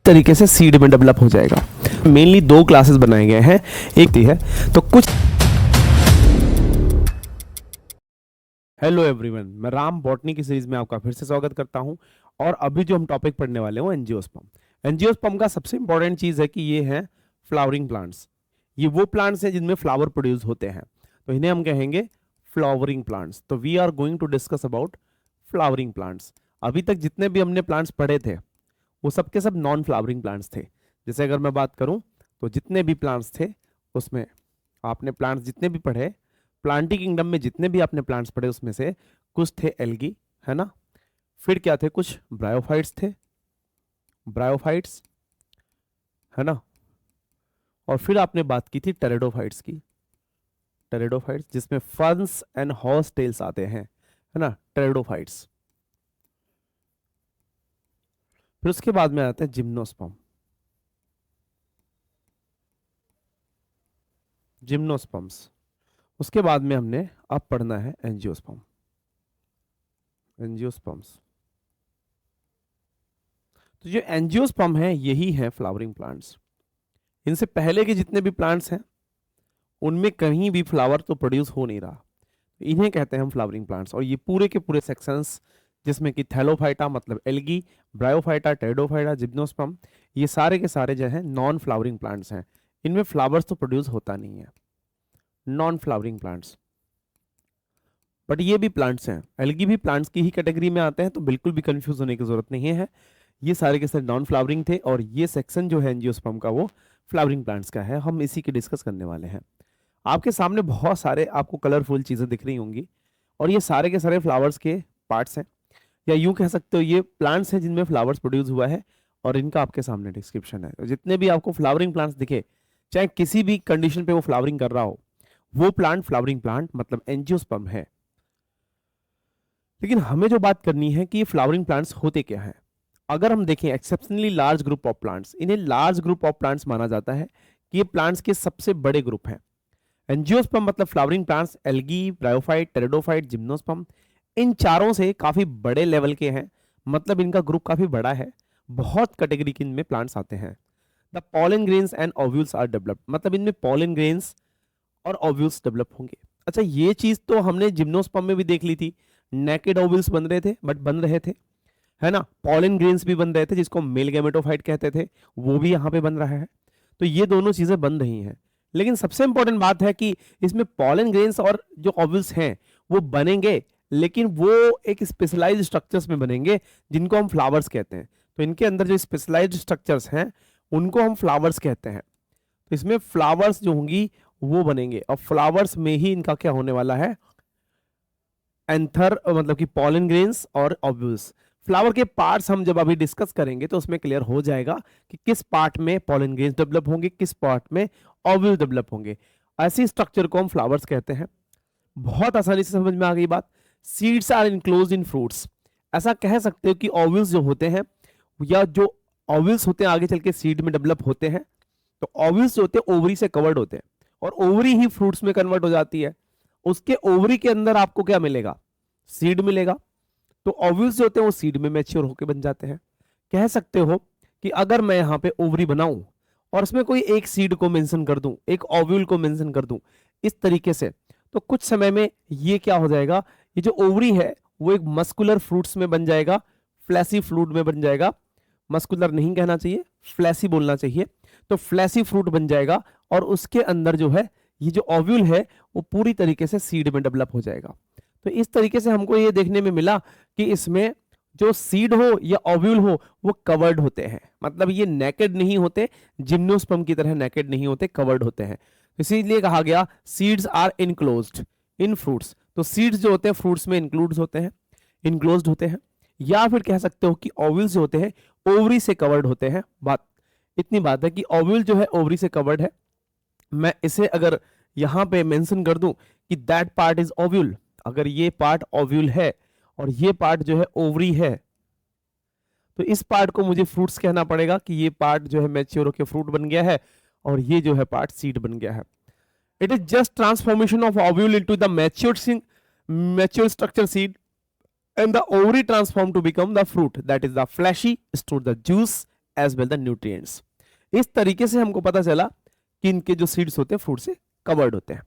तरीके से सीड में डेवलप हो जाएगा। मेनली दो क्लासेस बनाए गए हैं, एक है तो कुछ। हेलो एवरीवन, मैं राम बॉटनी की सीरीज में आपका फिर से स्वागत करता हूं। और अभी जो हम टॉपिक पढ़ने वाले हैं वो एंजियोस्पर्म। एंजियोस्पर्म का सबसे इंपॉर्टेंट चीज है कि ये है फ्लावरिंग प्लांट्स। ये वो प्लांट्स हैं जिनमें फ्लावर प्रोड्यूस होते हैं, तो इन्हें हम कहेंगे फ्लावरिंग प्लांट्स। तो we are going to discuss about flowering plants. अभी तक जितने भी हमने प्लांट्स पढ़े थे वो सब के सब नॉन फ्लावरिंग प्लांट्स थे। जैसे अगर मैं बात करूं तो जितने भी प्लांट्स थे उसमें आपने प्लांट्स जितने भी पढ़े, प्लांटी किंगडम में जितने भी आपने प्लांट्स पढ़े उसमें से कुछ थे एल्गी, है ना। फिर क्या थे, कुछ ब्रायोफाइट्स थे, ब्रायोफाइट्स, है ना। और फिर आपने बात की थी टेरिडोफाइट्स की, टेरिडोफाइट्स जिसमें फर्न्स एंड हॉर्स टेल्स आते हैं, है ना, टेरिडोफाइट्स। फिर उसके बाद में आते हैं जिम्नोस्पर्म, जिम्नोस्पर्म्स। उसके बाद में हमने अब पढ़ना है एंजियोस्पर्म, एंजियोस्पर्म्स। तो जो एंजियोस्पर्म है यही है फ्लावरिंग प्लांट्स। इनसे पहले के जितने भी प्लांट्स हैं उनमें कहीं भी फ्लावर तो प्रोड्यूस हो नहीं रहा, इन्हें कहते हैं हम फ्लावरिंग प्लांट्स। और ये पूरे के पूरे सेक्शंस जिसमें कि थैलोफाइटा मतलब एल्गी, ब्रायोफाइटा, टेरिडोफाइटा, जिम्नोस्पर्म, ये सारे के सारे जो है नॉन फ्लावरिंग प्लांट्स हैं। इनमें फ्लावर्स तो प्रोड्यूस होता नहीं है, नॉन फ्लावरिंग प्लांट्स। बट ये भी प्लांट्स हैं, एल्गी भी प्लांट्स की ही कैटेगरी में आते हैं, तो बिल्कुल भी कंफ्यूज होने की जरूरत नहीं है। ये सारे के सारे नॉन फ्लावरिंग थे और ये सेक्शन जो है एंजियोस्पर्म का वो फ्लावरिंग प्लांट्स का है। हम इसी की डिस्कस करने वाले हैं। आपके सामने बहुत सारे आपको कलरफुल चीजें दिख रही होंगी और ये सारे के सारे फ्लावर्स के पार्ट्स हैं, या यूं कह सकते हो ये प्लांट्स हैं जिनमें फ्लावर्स प्रोड्यूस हुआ है और इनका आपके सामने डिस्क्रिप्शन है। तो जितने भी आपको फ्लावरिंग प्लांट्स दिखे, चाहे किसी भी कंडीशन पे वो फ्लावरिंग कर रहा हो, वो प्लांट फ्लावरिंग प्लांट मतलब एंजियोस्पर्म है। लेकिन हमें जो बात करनी है कि ये फ्लावरिंग प्लांट्स होते क्या हैं। अगर हम देखें exceptionally large group of plants, इन्हें लार्ज ग्रुप ऑफ प्लांट्स माना जाता है कि ये प्लांट्स के सबसे बड़े ग्रुप हैं। एंजियोस्पर्म मतलब flowering plants, algae, bryophyte, pteridophyte, gymnosperm, इन चारों से काफी बड़े लेवल के हैं, मतलब इनका ग्रुप काफी बड़ा है। बहुत कैटेगरी के इनमें प्लांट्स आते हैं। The pollen grains and ovules are developed, मतलब इनमें पॉलन ग्रेन्स और ओव्यूल्स डेवलप होंगे। अच्छा, ये चीज तो हमने जिम्नोस्पर्म में भी देख ली थी, नेकेड ओव्यूल्स बन रहे थे, बट बन रहे थे, है ना। पॉलन ग्रेन्स भी बन रहे थे जिसको मेल गैमेटोफाइट कहते थे, वो भी यहाँ पे बन रहा है। तो ये दोनों चीजें बन रही हैं। लेकिन सबसे इंपॉर्टेंट बात है कि इसमें पॉलन ग्रेन्स और जो ओव्यूल्स हैं वो बनेंगे, लेकिन वो एक स्पेशलाइज्ड स्ट्रक्चर्स में बनेंगे जिनको हम फ्लावर्स कहते हैं। तो इनके अंदर जो स्पेशलाइज्ड स्ट्रक्चर्स हैं उनको हम फ्लावर्स कहते हैं। तो इसमें फ्लावर्स जो होंगी वो बनेंगे और फ्लावर्स में ही इनका क्या होने वाला है, एंथर मतलब कि पॉलन ग्रेन्स और ओव्यूल्स। फ्लावर के पार्ट्स हम जब अभी डिस्कस करेंगे तो उसमें क्लियर हो जाएगा कि किस पार्ट में पॉलन ग्रेन्स डेवलप होंगे, किस पार्ट में ओव्यूल डेवलप होंगे। ऐसी स्ट्रक्चर को हम फ्लावर्स कहते हैं। बहुत आसानी से समझ में आ गई बात। Seeds are enclosed in fruits, ऐसा कह सकते हो कि ओव्यूल्स जो होते हैं या जो ओव्यूल्स होते हैं आगे चल के सीड में डेवलप होते हैं। तो ओव्यूल्स जो होते हैं ओवरी से कवर्ड होते हैं और ओवरी ही फ्रूट्स में कन्वर्ट हो जाती है। उसके ओवरी के अंदर आपको क्या मिलेगा, सीड मिलेगा। तो ओव्यूल्स जो होते हैं वो सीड में मैच्योर होकर बन जाते हैं। कह सकते हो कि अगर मैं यहाँ पे ओवरी बनाऊं और उसमें कोई एक सीड को मेंशन कर दूं, एक ओव्यूल को मेंशन कर दूं इस तरीके से, तो कुछ समय में ये क्या हो जाएगा, ये जो ओवरी है वो एक मस्कुलर फ्रूट्स में बन जाएगा, फ्लैसी फ्रूट में बन जाएगा। मस्कुलर नहीं कहना चाहिए, फ्लैसी बोलना चाहिए। तो फ्लैसी फ्रूट बन जाएगा और उसके अंदर जो है ये जो ओव्यूल है वो पूरी तरीके से सीड में डेवलप हो जाएगा। तो इस तरीके से हमको ये देखने में मिला कि इसमें जो सीड हो या ओव्यूल हो वो कवर्ड होते हैं, मतलब ये नेकेड नहीं होते, जिम्नोस्पर्म की तरह नेकेड नहीं होते, कवर्ड होते हैं। इसीलिए कहा गया seeds are enclosed in fruits. तो सीड्स जो होते हैं फ्रूट्स में इंक्लूड होते हैं, इनक्लोज्ड होते हैं। या फिर कह सकते हो कि ओव्यूल्स जो होते हैं ओवरी से कवर्ड होते हैं। बात इतनी बात है कि ओव्यूल जो है ओवरी से कवर्ड है। मैं इसे अगर यहां पे मेंशन कर दूं कि दैट पार्ट इज ओव्यूल, अगर ये पार्ट ओव्यूल है और ये पार्ट जो है ओवरी है, तो इस पार्ट को मुझे फ्रूट्स कहना पड़ेगा कि ये पार्ट जो है मैच्योर होकर फ्रूट बन गया है और ये जो है पार्ट सीड बन गया है। It is just transformation of ovule into the mature structure seed and the ovary transform to become the fruit, that is the fleshy, store the juice as well the nutrients. इस तरीके से हमको पता चला कि इनके जो सीड्स होते हैं फ्रूट से कवर्ड होते हैं।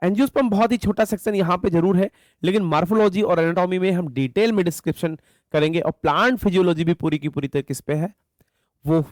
एंजियोस्पर्म बहुत ही छोटा सेक्शन यहाँ पे जरूर है, लेकिन मार्फोलॉजी और एनाटॉमी में हम डिटेल में डिस्क्रिप्शन करेंगे, और प्लांट फिजियोलॉजी भी पूरी की पूरी तरह किस पे है, वो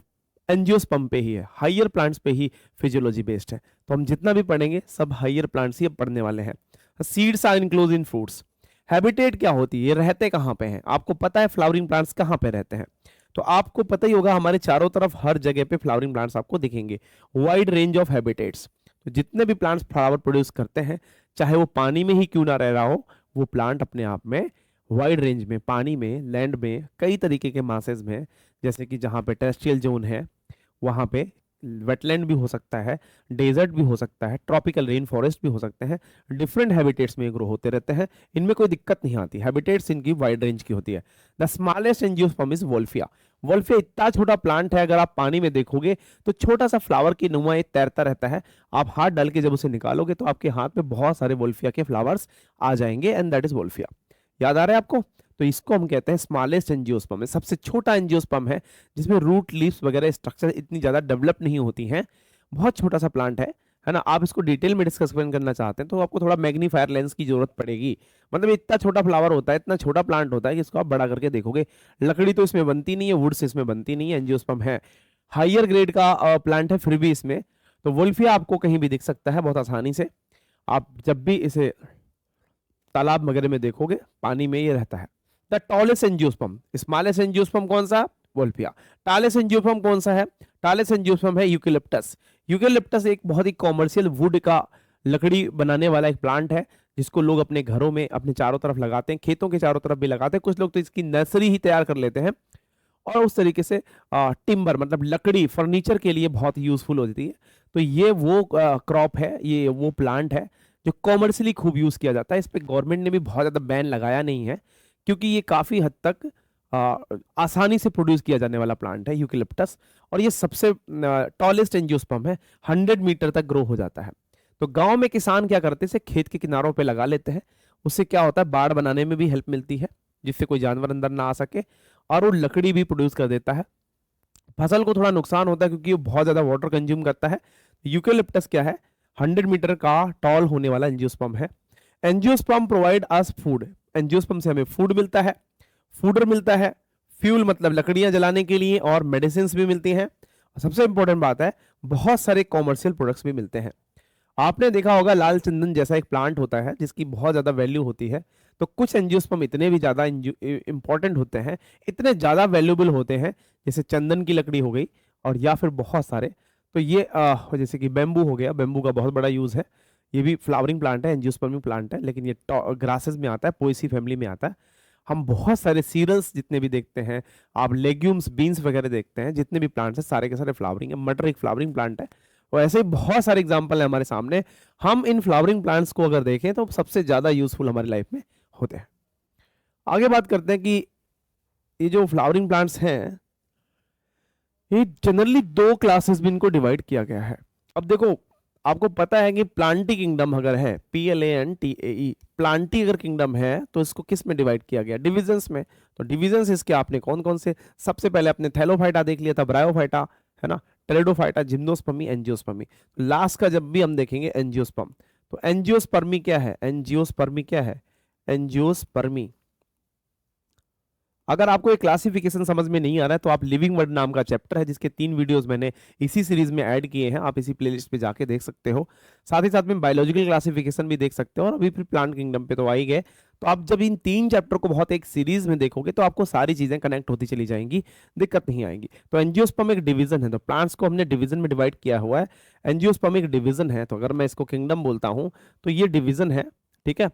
एंजियोस्पर्म पे ही है, हायर प्लांट्स पे ही फिजियोलॉजी बेस्ड है। तो हम जितना भी पढ़ेंगे सब हायर प्लांट्स ही अब पढ़ने वाले हैं। Seeds are enclose in fruits. Habitat क्या होती है, ये रहते कहाँ पे हैं, आपको पता है फ्लावरिंग प्लांट्स कहाँ पे रहते हैं, तो आपको पता ही होगा हमारे चारों तरफ हर जगह पे फ्लावरिंग प्लांट्स आपको दिखेंगे। वाइड रेंज ऑफ हैबिटेट्स, तो जितने भी प्लांट्स फ्लावर प्रोड्यूस करते हैं, चाहे वो पानी में ही क्यों ना रह रहा हो, वो प्लांट अपने आप में वाइड रेंज में, पानी में, लैंड में, कई तरीके के मासेस में, जैसे कि जहाँ पे टेरेस्ट्रियल जोन है वहाँ पे वेटलैंड भी हो सकता है, डेजर्ट भी हो सकता है, ट्रॉपिकल रेन फॉरेस्ट भी हो सकते हैं, डिफरेंट हैबिटेट्स में ग्रो होते रहते हैं, इनमें कोई दिक्कत नहीं आती, हैबिटेट्स इनकी वाइड रेंज की होती है। The smallest angiosperm is Wolffia. Wolffia इतना छोटा प्लांट है, अगर आप पानी में देखोगे तो छोटा सा फ्लावर की नुमा एक तैरता रहता है, आप हाथ डाल के जब उसे निकालोगे तो आपके हाथ में बहुत सारे वोल्फिया के फ्लावर्स आ जाएंगे, एंड दैट इज वोल्फिया। याद आ रहा है आपको? तो इसको हम कहते हैं स्मॉलेस्ट एंजियोस्पर्म है, सबसे छोटा एंजियोस्पर्म है, जिसमें रूट लीव्स वगैरह स्ट्रक्चर इतनी ज्यादा डेवलप नहीं होती हैं, बहुत छोटा सा प्लांट है ना। आप इसको डिटेल में डिस्कस करना चाहते हैं तो आपको थोड़ा मैग्नीफायर लेंस की जरूरत पड़ेगी, मतलब इतना छोटा फ्लावर होता है, इतना छोटा प्लांट होता है कि इसको आप बड़ा करके देखोगे। लकड़ी तो इसमें बनती नहीं है, वुड से इसमें बनती नहीं है, एंजियोस्पर्म है, हाइयर ग्रेड का प्लांट है, फिर भी इसमें तो वोल्फिया आपको कहीं भी दिख सकता है बहुत आसानी से। आप जब भी इसे तालाब वगैरह में देखोगे, पानी में ये रहता है। The tallest angiosperm, smallest angiosperm कौन सा? वोल्फिया। टालेस्ट एंजियोस्पर्म कौन सा है? टालेस्ट एंजियोस्पर्म है यूकेलिप्टस। यूकेलिप्टस एक बहुत ही कॉमर्शियल वुड का, लकड़ी बनाने वाला एक प्लांट है, जिसको लोग अपने घरों में अपने चारों तरफ लगाते हैं, खेतों के चारों तरफ भी लगाते हैं, कुछ लोग तो इसकी नर्सरी ही तैयार कर लेते हैं, और उस तरीके से टिम्बर मतलब लकड़ी फर्नीचर के लिए बहुत यूजफुल होती है। तो ये वो क्रॉप है, ये वो प्लांट है जो कॉमर्शियली खूब यूज किया जाता है। इस पे गवर्नमेंट ने भी बहुत ज्यादा बैन लगाया नहीं है, क्योंकि ये काफी हद तक आसानी से प्रोड्यूस किया जाने वाला प्लांट है यूकेलिप्टस, और ये सबसे टॉलेस्ट एंजियोस्पर्म है, 100 मीटर तक ग्रो हो जाता है। तो गांव में किसान क्या करते हैं, इसे खेत के किनारों पे लगा लेते हैं, उससे क्या होता है, बाड़ बनाने में भी हेल्प मिलती है, जिससे कोई जानवर अंदर ना आ सके, और वो लकड़ी भी प्रोड्यूस कर देता है। फसल को थोड़ा नुकसान होता है क्योंकि वो बहुत ज्यादा वाटर कंज्यूम करता है। यूकेलिप्टस क्या है, 100 मीटर का टॉल होने वाला एंजियोस्पर्म है। Angiosperm provide us food, angiosperm से हमें फूड मिलता है, फूडर मिलता है, फ्यूल मतलब लकड़ियां जलाने के लिए, और मेडिसिन भी मिलती हैं। सबसे इंपॉर्टेंट बात है, बहुत सारे कॉमर्शियल प्रोडक्ट्स भी मिलते हैं। आपने देखा होगा लाल चंदन जैसा एक प्लांट होता है जिसकी बहुत ज्यादा वैल्यू होती है, तो कुछ एंजियोस्पर्म इतने भी ज्यादा इंपॉर्टेंट होते हैं, इतने ज्यादा वैल्यूएबल होते हैं, जैसे चंदन की लकड़ी हो गई, और या फिर बहुत सारे, तो ये जैसे कि बेम्बू हो गया, बेम्बू का बहुत बड़ा यूज है, ये भी फ्लावरिंग प्लांट है, एंजियोस्पर्मी प्लांट है, लेकिन ये ग्रासेस में आता है, पोएसी फैमिली में आता है। हम बहुत सारे सीरियल्स जितने भी देखते हैं, आप लेग्यूम्स बीन्स वगैरह देखते हैं, जितने भी प्लांट्स हैं सारे के सारे फ्लावरिंग है। मटर एक फ्लावरिंग प्लांट है, और ऐसे ही बहुत सारे एग्जाम्पल है हमारे सामने। हम इन फ्लावरिंग प्लांट्स को अगर देखें तो सबसे ज्यादा यूजफुल हमारी लाइफ में होते हैं। आगे बात करते हैं कि ये जो फ्लावरिंग प्लांट्स हैं, ये जनरली 2 क्लासेस में इनको डिवाइड किया गया है। अब देखो, आपको पता है कि प्लांटी किंगडम अगर है, PLANTAE, प्लांटी अगर किंगडम है, तो इसको किस में डिवाइड किया गया? डिविजन्स में। तो डिविजन्स इसके आपने कौन कौन से, सबसे पहले अपने थैलोफाइटा देख लिया था, ब्रायोफाइटा है ना, टेरिडोफाइटा, जिम्नोस्पर्मी, एंजियोस्पर्मी। लास्ट का जब भी हम देखेंगे एंजियोस्पर्म, तो एंजियोस्पर्मी क्या है? एंजियोस्पर्मी क्या है? एंजियोस्पर्मी। अगर आपको एक क्लासिफिकेशन समझ में नहीं आ रहा है तो आप लिविंग वर्ड नाम का चैप्टर है, जिसके 3 वीडियोस मैंने इसी सीरीज में ऐड किए हैं, आप इसी प्लेलिस्ट पे जाके देख सकते हो। साथ ही साथ में बायोलॉजिकल क्लासिफिकेशन भी देख सकते हो, और अभी फिर प्लांट किंगडम पे तो आ ही गए। तो आप जब इन 3 चैप्टर को बहुत एक सीरीज में देखोगे तो आपको सारी चीजें कनेक्ट होती चली जाएंगी, दिक्कत नहीं आएगी। तो एंजियोस्पर्म एक डिवीजन है, तो प्लांट्स को हमने डिवीजन में डिवाइड किया हुआ है। एंजियोस्पर्म एक डिवीजन है, तो अगर मैं इसको किंगडम बोलता हूँ तो ये डिवीजन है, ठीक है।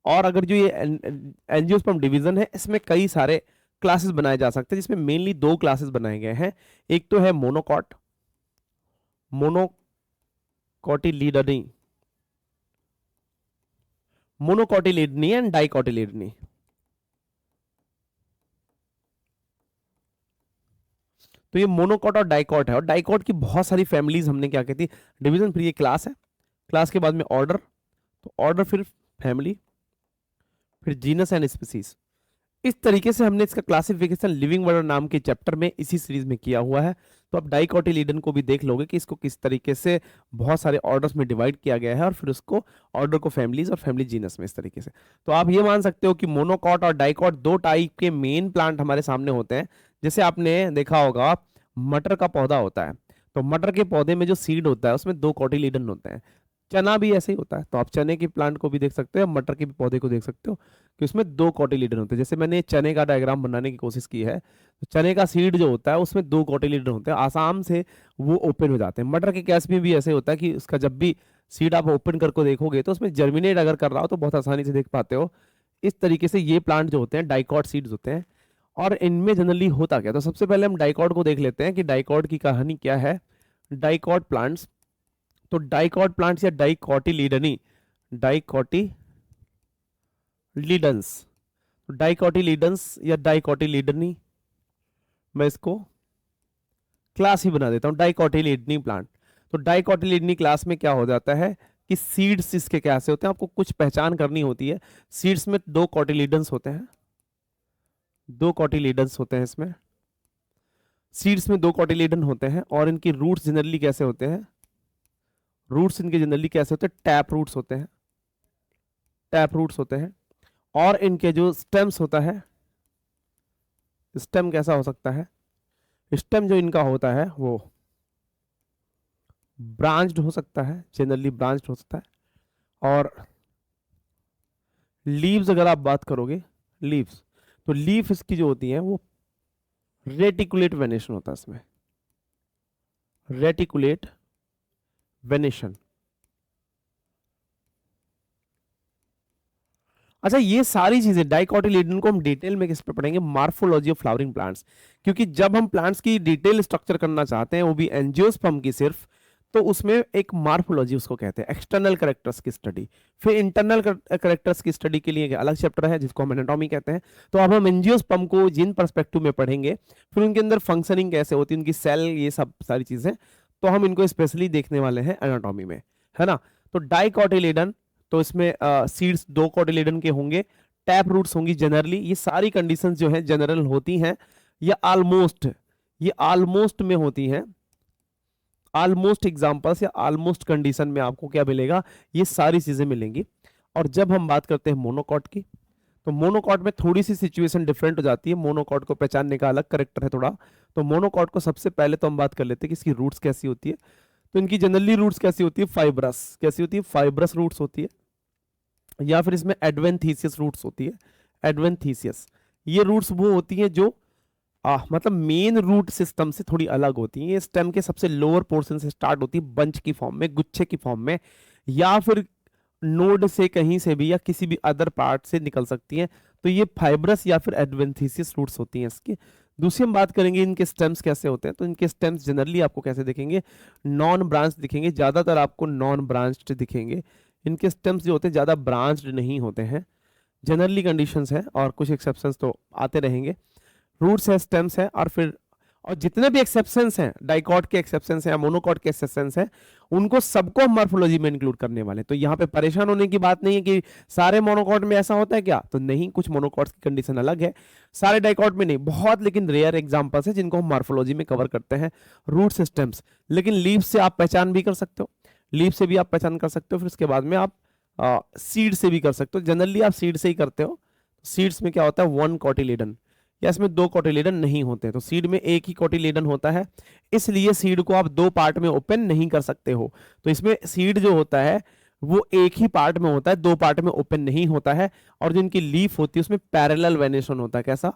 और अगर जो ये एंजियोस्पर्म डिवीजन है, इसमें कई सारे क्लासेस बनाए जा सकते हैं, जिसमें मेनली 2 क्लासेस बनाए गए हैं। एक तो है मोनोकॉट, मोनोकॉटिलीडनी, मोनोकॉटिलीडनी एंड डाइकॉटिलीडनी। तो ये मोनोकॉट और डाइकॉट है, और डाइकॉट की बहुत सारी फैमिलीज हमने क्या कहती है, डिवीजन। फिर ये क्लास है, क्लास के बाद में ऑर्डर, तो ऑर्डर फिर फैमिली, फिर जीनस एंड स्पीसीज। इस तरीके से हमने इसका क्लासिफिकेशन लिविंग वर्ड नाम के चैप्टर में इसी सीरीज में किया हुआ है। तो आप डाइकोटिलीडन को भी देख लोगे कि इसको किस तरीके से बहुत सारे ऑर्डर्स में डिवाइड किया गया है और फिर उसको ऑर्डर को फैमिलीज और फैमिली जीनस में इस तरीके से। तो आप ये मान सकते हो कि मोनोकॉट और डाइकॉट दो टाइप के मेन प्लांट हमारे सामने होते हैं। जैसे आपने देखा होगा मटर का पौधा होता है, तो मटर के पौधे में जो सीड होता है उसमें दो कोटिलीडन होते हैं। चना भी ऐसे ही होता है, तो आप चने के प्लांट को भी देख सकते हो, मटर के भी पौधे को देख सकते हो कि उसमें दो कोटिलीडन होते हैं। जैसे मैंने चने का डायग्राम बनाने की कोशिश की है, तो चने का सीड जो होता है उसमें दो कोटिलीडन होते हैं, आसाम से वो ओपन हो जाते हैं। मटर के केस में भी ऐसे होता है कि उसका जब भी सीड आप ओपन करके देखोगे तो उसमें जर्मिनेट अगर कर रहा हो तो बहुत आसानी से देख पाते हो। इस तरीके से ये प्लांट जो होते हैं डाइकॉट सीड्स होते हैं। और इनमें जनरली होता क्या, तो सबसे पहले हम डाइकॉट को देख लेते हैं कि डाइकॉट की कहानी क्या है। डाइकॉट प्लांट्स, तो डाइकॉट प्लांट्स या डाइकोटिलीडनी, डाइकोटिलीडन्स, डाइकोटिलीडन्स या डाइकोटिलीडनी, मैं इसको क्लास ही बना देता हूं डाइकोटिलीडनी प्लांट। तो डाइकोटिलीडनी क्लास में क्या हो जाता है कि सीड्स इसके कैसे होते हैं, आपको कुछ पहचान करनी होती है। सीड्स में दो कोटिलीडन्स होते हैं, दो कोटिलीडन्स होते हैं इसमें, सीड्स में दो कोटिलीडन होते हैं। और इनकी रूट्स जनरली कैसे होते हैं, रूट्स इनके जनरली कैसे होते हैं, टैप रूट्स होते हैं, टैप रूट्स होते हैं। और इनके जो स्टेम्स होता है, स्टेम कैसा हो सकता है, स्टेम जो इनका होता है वो ब्रांच्ड हो सकता है, जनरली ब्रांच्ड हो सकता है। और लीव्स अगर आप बात करोगे, लीव्स, तो लीफ इसकी जो होती है वो रेटिकुलेट वेनेशन होता है इसमें, रेटिकुलेट वेनेशन। अच्छा, ये सारी चीजें डाइकोटिलीडन को हम डिटेल में किस पे पढ़ेंगे, मार्फोलॉजी ऑफ फ्लावरिंग प्लांट्स। क्योंकि जब हम प्लांट्स की डिटेल स्ट्रक्चर करना चाहते हैं, वो भी एंजियोस्पर्म की सिर्फ, तो उसमें एक मार्फोलॉजी उसको कहते हैं, एक्सटर्नल कैरेक्टर्स की स्टडी। फिर इंटरनल कैरेक्टर्स की स्टडी के लिए एक अलग चैप्टर है जिसको हम एनाटॉमी कहते हैं। तो अब हम एंजियोस्पर्म को जिन पर्सपेक्टिव में पढ़ेंगे, फिर उनके अंदर फंक्शनिंग कैसे होती है, उनकी सेल, ये सब सारी चीजें, तो हम इनको स्पेशली देखने वाले हैं एनाटॉमी में, है ना। तो डाइकोटिलीडन, तो इसमें सीड्स दो कोटिलीडन के होंगे, टैप रूट्स होंगी जनरली। ये सारी कंडीशंस जो है जनरल होती हैं, या ऑलमोस्ट, ये ऑलमोस्ट में होती हैं। ऑलमोस्ट एग्जांपल्स या ऑलमोस्ट कंडीशन में आपको क्या मिलेगा, ये सारी चीजें मिलेंगी। और जब हम बात करते हैं मोनोकॉट की, तो मोनोकॉट में थोड़ी सी सिचुएशन डिफरेंट हो जाती है। मोनोकॉट को पहचानने का अलग करेक्टर है थोड़ा। तो मोनोकॉट को सबसे पहले तो हम बात कर लेते हैं कि इसकी रूट्स कैसी होती है। तो इनकी जनरली रूट्स कैसी होती है, फाइब्रस, कैसी होती है, फाइब्रस रूट्स होती है, या फिर इसमें एडवेंथीसियस रूट्स होती है, एडवेंथीसियस। ये रूट्स वो होती हैं जो मतलब मेन रूट सिस्टम से थोड़ी अलग होती है। ये स्टेम के सबसे लोअर पोर्शन से स्टार्ट होती है, बंच की फॉर्म में, गुच्छे की फॉर्म में, या फिर नोड से कहीं से भी या किसी भी अदर पार्ट से निकल सकती हैं। तो ये फाइब्रस या फिर एडवेंथीसियस रूट्स होती हैं इसकी। दूसरी हम बात करेंगे इनके स्टेम्स कैसे होते हैं। तो इनके स्टेम्स जनरली आपको कैसे दिखेंगे, नॉन ब्रांच दिखेंगे, ज्यादातर आपको नॉन ब्रांच्ड दिखेंगे। इनके स्टेम्स जो होते हैं ज्यादा ब्रांच्ड नहीं होते हैं, जनरली कंडीशंस है, और कुछ एक्सेप्शंस तो आते रहेंगे। रूट्स है, स्टेम्स है, और जितने भी एक्सेप्शंस हैं, डाइकॉट के एक्सेप्शंस हैं या मोनोकॉट के एक्सेप्शंस हैं, उनको सबको हम मॉर्फोलॉजी में इंक्लूड करने वाले हैं। तो यहाँ पे परेशान होने की बात नहीं है कि सारे मोनोकॉट में ऐसा होता है क्या, तो नहीं, कुछ मोनोकॉट्स की कंडीशन अलग है, सारे डाइकॉट में नहीं, बहुत लेकिन रेयर एग्जांपल्स है जिनको हम मॉर्फोलॉजी में कवर करते हैं, रूट सिस्टम्स। लेकिन लीव से आप पहचान भी कर सकते हो, लीव से भी आप पहचान कर सकते हो, फिर उसके बाद में आप सीड से भी कर सकते हो। जनरली आप सीड से ही करते हो। सीड्स में क्या होता है, वन कोटिलीडन, या इसमें दो कोटिलीडन नहीं होते। तो सीड में एक ही कोटिलीडन होता है, इसलिए सीड को आप दो पार्ट में ओपन नहीं कर सकते हो। तो इसमें सीड जो होता है वो एक ही पार्ट में होता है, दो पार्ट में ओपन नहीं होता है। और जो इनकी लीफ होती है उसमें पैरेलल वेनेशन होता है। कैसा,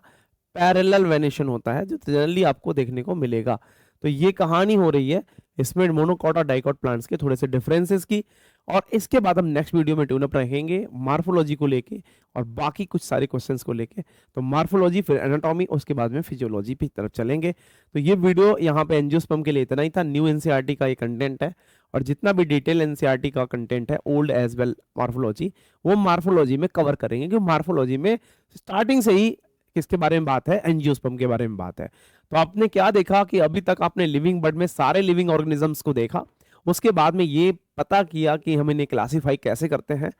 पैरेलल वेनेशन होता है, जो जनरली आपको देखने को मिलेगा। तो ये कहानी हो रही है इसमें मोनोकॉट और डाइकॉट प्लांट्स के थोड़े से डिफरेंसेस की। और इसके बाद हम नेक्स्ट वीडियो में ट्यून अप रहेंगे मार्फोलॉजी को लेके और बाकी कुछ सारे क्वेश्चंस को लेके। तो मार्फोलॉजी, फिर एनाटॉमी, उसके बाद में फिजियोलॉजी की तरफ चलेंगे। तो ये वीडियो यहाँ पे एंजियोस्पर्म के लिए इतना ही था। न्यू एनसीईआरटी का ये कंटेंट है, और जितना भी डिटेल एनसीईआरटी का कंटेंट है, ओल्ड एज वेल मार्फोलॉजी, वो मार्फोलॉजी में कवर करेंगे। क्योंकि मार्फोलॉजी में स्टार्टिंग से ही किसके बारे में बात है, एंजियोस्पर्म के बारे में बात है। तो आपने क्या देखा कि अभी तक आपने लिविंग बर्ड में सारे लिविंग ऑर्गेनिजम्स को देखा, उसके बाद में ये पता किया कि हम इन्हें क्लासिफाई कैसे करते हैं,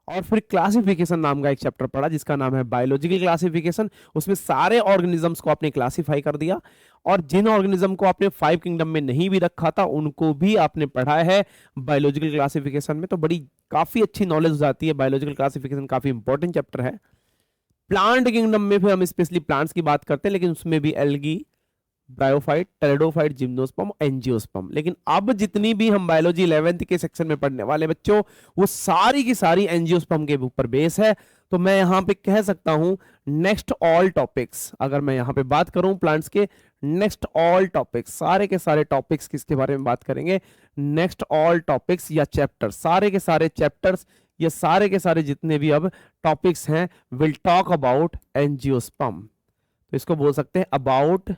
और फिर क्लासिफिकेशन नाम का एक चैप्टर पढ़ा जिसका नाम है बायोलॉजिकल क्लासिफिकेशन। उसमें सारे ऑर्गेनिजम्स को आपने क्लासिफाई कर दिया, और जिन ऑर्गेनिज्म को आपने 5 किंगडम में नहीं भी रखा था उनको भी आपने पढ़ा है बायोलॉजिकल क्लासिफिकेशन में। तो बड़ी काफी अच्छी नॉलेज हो जाती है, बायोलॉजिकल क्लासिफिकेशन काफी इंपॉर्टेंट चैप्टर है। प्लांट किंगडम में फिर हम स्पेशली प्लांट्स की बात करते हैं, लेकिन उसमें भी algae, bryophyte, pteridophyte, gymnosperm, angiosperm. लेकिन अब जितनी भी हम बायोलॉजी 11th के सेक्शन में पढ़ने वाले बच्चों, वो सारी की सारी एंजियोस्पर्म के ऊपर बेस है। तो मैं यहां पे कह सकता हूं नेक्स्ट ऑल टॉपिक्स, अगर मैं यहां पे बात करूं प्लांट्स के नेक्स्ट ऑल टॉपिक्स, सारे के सारे टॉपिक्स किसके बारे में बात करेंगे, नेक्स्ट ऑल टॉपिक्स या चैप्टर, सारे के सारे चैप्टर्स, ये सारे के सारे जितने भी अब टॉपिक्स हैं विल टॉक अबाउट एंजियोस्पर्म। तो इसको बोल सकते हैं अबाउट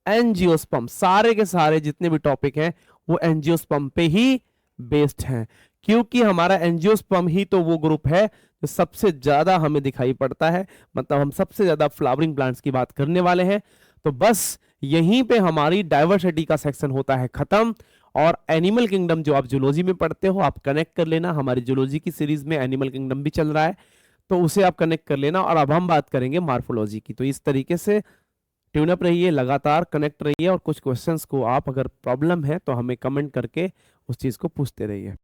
एंजियोस्पर्म। सारे के सारे जितने भी टॉपिक हैं वो एंजियोस्पर्म पे ही बेस्ड हैं, क्योंकि हमारा एंजियोस्पर्म ही तो वो ग्रुप है जो सबसे ज्यादा हमें दिखाई पड़ता है। मतलब हम सबसे ज्यादा फ्लावरिंग प्लांट्स की बात करने वाले हैं। तो बस यहीं पे हमारी डाइवर्सिटी का सेक्शन होता है खत्म। और एनिमल किंगडम जो आप जूलॉजी में पढ़ते हो आप कनेक्ट कर लेना, हमारी जूलॉजी की सीरीज में एनिमल किंगडम भी चल रहा है, तो उसे आप कनेक्ट कर लेना। और अब हम बात करेंगे मार्फोलॉजी की। तो इस तरीके से ट्यून अप रहिए, लगातार कनेक्ट रहिए, और कुछ क्वेश्चंस को आप अगर प्रॉब्लम है तो हमें कमेंट करके उस चीज को पूछते रहिए।